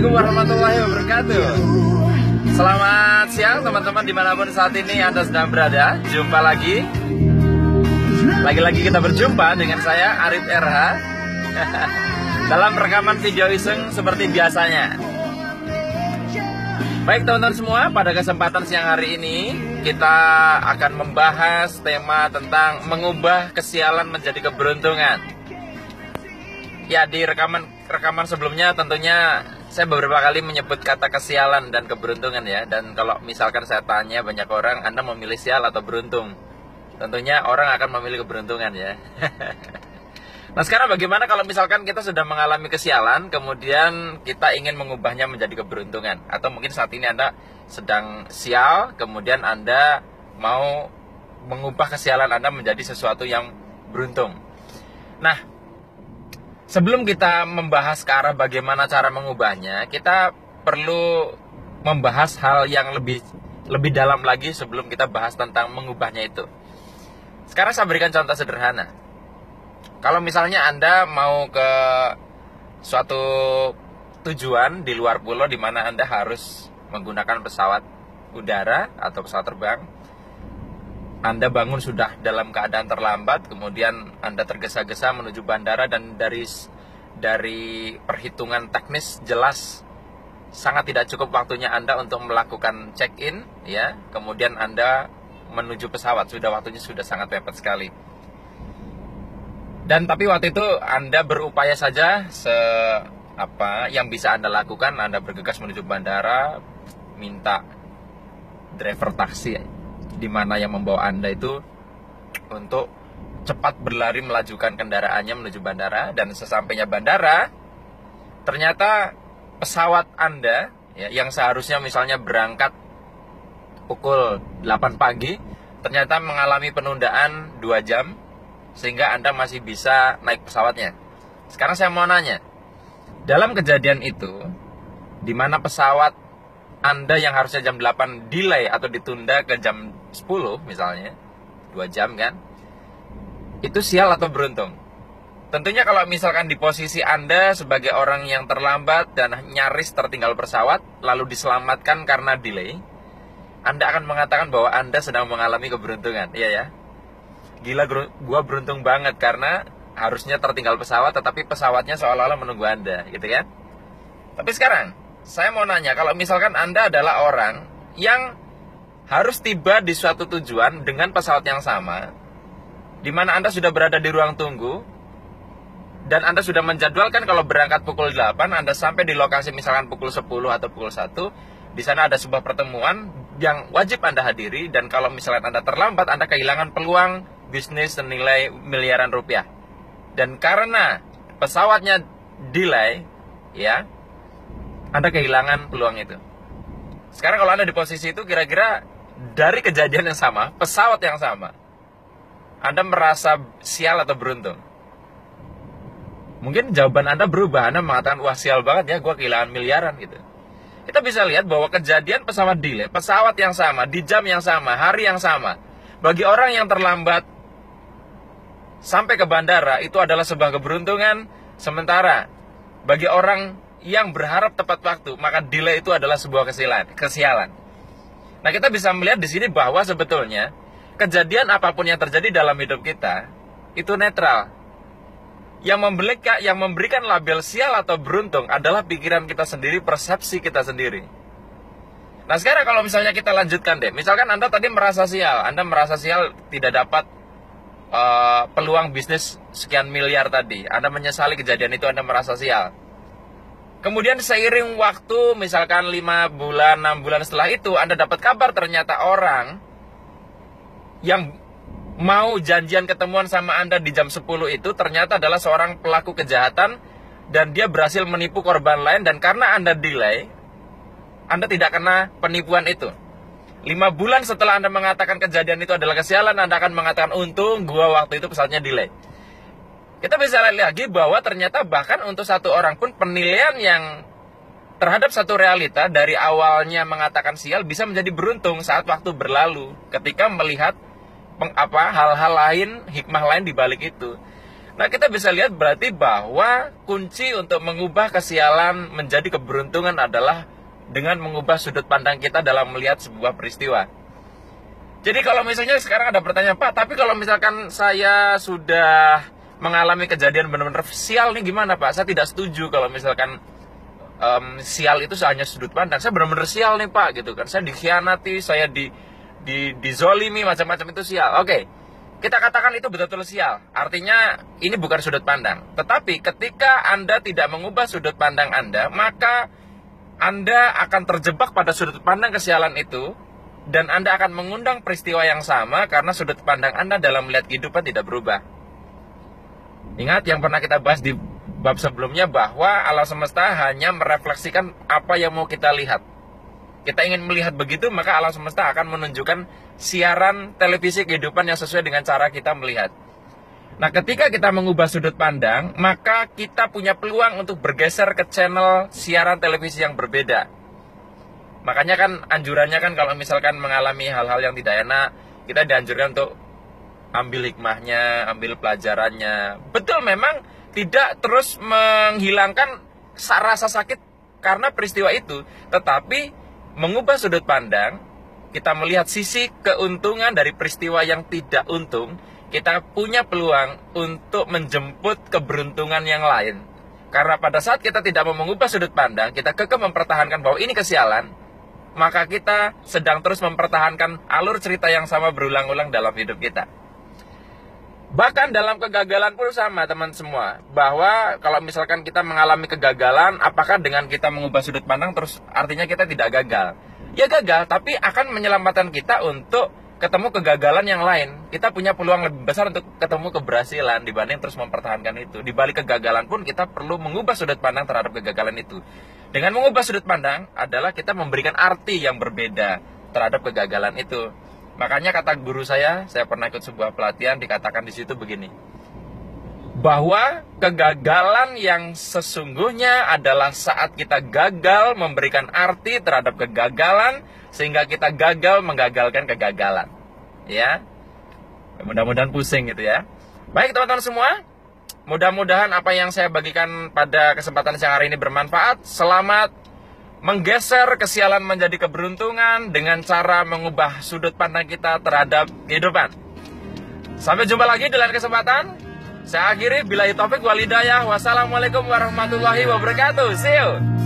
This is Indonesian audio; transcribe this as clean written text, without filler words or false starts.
Assalamualaikum warahmatullahi wabarakatuh. Selamat siang teman-teman dimanapun saat ini Anda sedang berada. Jumpa lagi kita berjumpa dengan saya Arif RH dalam rekaman video iseng seperti biasanya. Baik teman-teman semua, pada kesempatan siang hari ini kita akan membahas tema tentang mengubah kesialan menjadi keberuntungan. Ya, di rekaman sebelumnya tentunya saya beberapa kali menyebut kata kesialan dan keberuntungan ya. Dan kalau misalkan saya tanya banyak orang, Anda memilih sial atau beruntung? Tentunya orang akan memilih keberuntungan ya. Nah sekarang bagaimana kalau misalkan kita sudah mengalami kesialan, kemudian kita ingin mengubahnya menjadi keberuntungan? Atau mungkin saat ini Anda sedang sial, kemudian Anda mau mengubah kesialan Anda menjadi sesuatu yang beruntung. Nah, sebelum kita membahas ke arah bagaimana cara mengubahnya, kita perlu membahas hal yang lebih dalam lagi sebelum kita bahas tentang mengubahnya itu. Sekarang saya berikan contoh sederhana. Kalau misalnya Anda mau ke suatu tujuan di luar pulau di mana Anda harus menggunakan pesawat udara atau pesawat terbang, Anda bangun sudah dalam keadaan terlambat, kemudian Anda tergesa-gesa menuju bandara dan dari perhitungan teknis jelas sangat tidak cukup waktunya Anda untuk melakukan check-in, ya. Kemudian Anda menuju pesawat, waktunya sudah sangat mepet sekali. Dan tapi waktu itu Anda berupaya saja yang bisa Anda lakukan, Anda bergegas menuju bandara, minta driver taksi di mana yang membawa Anda itu untuk cepat berlari melajukan kendaraannya menuju bandara. Dan sesampainya bandara, ternyata pesawat Anda ya, yang seharusnya misalnya berangkat pukul 8 pagi ternyata mengalami penundaan 2 jam sehingga Anda masih bisa naik pesawatnya. Sekarang saya mau nanya, dalam kejadian itu di mana pesawat Anda yang harusnya jam 8 delay atau ditunda ke jam 10 misalnya, 2 jam kan, itu sial atau beruntung? Tentunya kalau misalkan di posisi Anda sebagai orang yang terlambat dan nyaris tertinggal pesawat lalu diselamatkan karena delay, Anda akan mengatakan bahwa Anda sedang mengalami keberuntungan. Iya ya, gila, gua beruntung banget karena harusnya tertinggal pesawat tetapi pesawatnya seolah-olah menunggu Anda, gitu kan? Tapi sekarang saya mau nanya, kalau misalkan Anda adalah orang yang harus tiba di suatu tujuan dengan pesawat yang sama, di mana Anda sudah berada di ruang tunggu, dan Anda sudah menjadwalkan kalau berangkat pukul 8, Anda sampai di lokasi misalkan pukul 10 atau pukul 1, di sana ada sebuah pertemuan yang wajib Anda hadiri, dan kalau misalkan Anda terlambat, Anda kehilangan peluang bisnis senilai miliaran rupiah. Dan karena pesawatnya delay, ya, Anda kehilangan peluang itu. Sekarang kalau Anda di posisi itu, kira-kira dari kejadian yang sama, pesawat yang sama, Anda merasa sial atau beruntung? Mungkin jawaban Anda berubah, Anda mengatakan, wah sial banget ya, gue kehilangan miliaran gitu. Kita bisa lihat bahwa kejadian pesawat delay, pesawat yang sama, di jam yang sama, hari yang sama, bagi orang yang terlambat sampai ke bandara itu adalah sebuah keberuntungan, sementara bagi orang yang berharap tepat waktu, maka delay itu adalah sebuah kesialan. Nah, kita bisa melihat di sini bahwa sebetulnya kejadian apapun yang terjadi dalam hidup kita itu netral. Yang memberikan label sial atau beruntung adalah pikiran kita sendiri, persepsi kita sendiri. Nah, sekarang kalau misalnya kita lanjutkan deh, misalkan Anda tadi merasa sial, Anda merasa sial tidak dapat peluang bisnis sekian miliar tadi, Anda menyesali kejadian itu, Anda merasa sial. Kemudian seiring waktu, misalkan 5 bulan, 6 bulan setelah itu, Anda dapat kabar ternyata orang yang mau janjian ketemuan sama Anda di jam 10 itu ternyata adalah seorang pelaku kejahatan dan dia berhasil menipu korban lain, dan karena Anda delay, Anda tidak kena penipuan itu. 5 bulan setelah Anda mengatakan kejadian itu adalah kesialan, Anda akan mengatakan, untung gua waktu itu pesawatnya delay. Kita bisa lihat lagi bahwa ternyata bahkan untuk satu orang pun penilaian yang terhadap satu realita dari awalnya mengatakan sial bisa menjadi beruntung saat waktu berlalu ketika melihat hal-hal lain, hikmah lain di balik itu. Nah, kita bisa lihat berarti bahwa kunci untuk mengubah kesialan menjadi keberuntungan adalah dengan mengubah sudut pandang kita dalam melihat sebuah peristiwa. Jadi kalau misalnya sekarang ada pertanyaan, Pak, tapi kalau misalkan saya sudah mengalami kejadian benar-benar sial nih gimana, Pak? Saya tidak setuju kalau misalkan sial itu hanya sudut pandang. Saya benar-benar sial nih, Pak, gitu kan. Saya dikhianati, saya dizolimi, macam-macam itu sial. Oke, kita katakan itu betul-betul sial. Artinya ini bukan sudut pandang. Tetapi ketika Anda tidak mengubah sudut pandang Anda, maka Anda akan terjebak pada sudut pandang kesialan itu, dan Anda akan mengundang peristiwa yang sama karena sudut pandang Anda dalam melihat kehidupan tidak berubah. Ingat yang pernah kita bahas di bab sebelumnya bahwa alam semesta hanya merefleksikan apa yang mau kita lihat. Kita ingin melihat begitu, maka alam semesta akan menunjukkan siaran televisi kehidupan yang sesuai dengan cara kita melihat. Nah, ketika kita mengubah sudut pandang, maka kita punya peluang untuk bergeser ke channel siaran televisi yang berbeda. Makanya kan anjurannya kan kalau misalkan mengalami hal-hal yang tidak enak, kita dianjurkan untuk ambil hikmahnya, ambil pelajarannya. Betul, memang tidak terus menghilangkan rasa sakit karena peristiwa itu, tetapi mengubah sudut pandang, kita melihat sisi keuntungan dari peristiwa yang tidak untung, kita punya peluang untuk menjemput keberuntungan yang lain. Karena pada saat kita tidak mau mengubah sudut pandang, kita kekeh mempertahankan bahwa ini kesialan, maka kita sedang terus mempertahankan alur cerita yang sama berulang-ulang dalam hidup kita. Bahkan dalam kegagalan pun sama, teman semua. Bahwa kalau misalkan kita mengalami kegagalan, apakah dengan kita mengubah sudut pandang terus artinya kita tidak gagal? Ya gagal, tapi akan menyelamatkan kita untuk ketemu kegagalan yang lain. Kita punya peluang lebih besar untuk ketemu keberhasilan dibanding terus mempertahankan itu. Di balik kegagalan pun kita perlu mengubah sudut pandang terhadap kegagalan itu. Dengan mengubah sudut pandang adalah kita memberikan arti yang berbeda terhadap kegagalan itu. Makanya kata guru saya pernah ikut sebuah pelatihan, dikatakan di situ begini, bahwa kegagalan yang sesungguhnya adalah saat kita gagal memberikan arti terhadap kegagalan, sehingga kita gagal menggagalkan kegagalan. Ya, mudah-mudahan pusing gitu ya. Baik teman-teman semua, mudah-mudahan apa yang saya bagikan pada kesempatan siang hari ini bermanfaat. Selamat menggeser kesialan menjadi keberuntungan dengan cara mengubah sudut pandang kita terhadap kehidupan. Sampai jumpa lagi di lain kesempatan. Saya akhiri, billahi taufik wal hidayah. Wassalamualaikum warahmatullahi wabarakatuh. See you.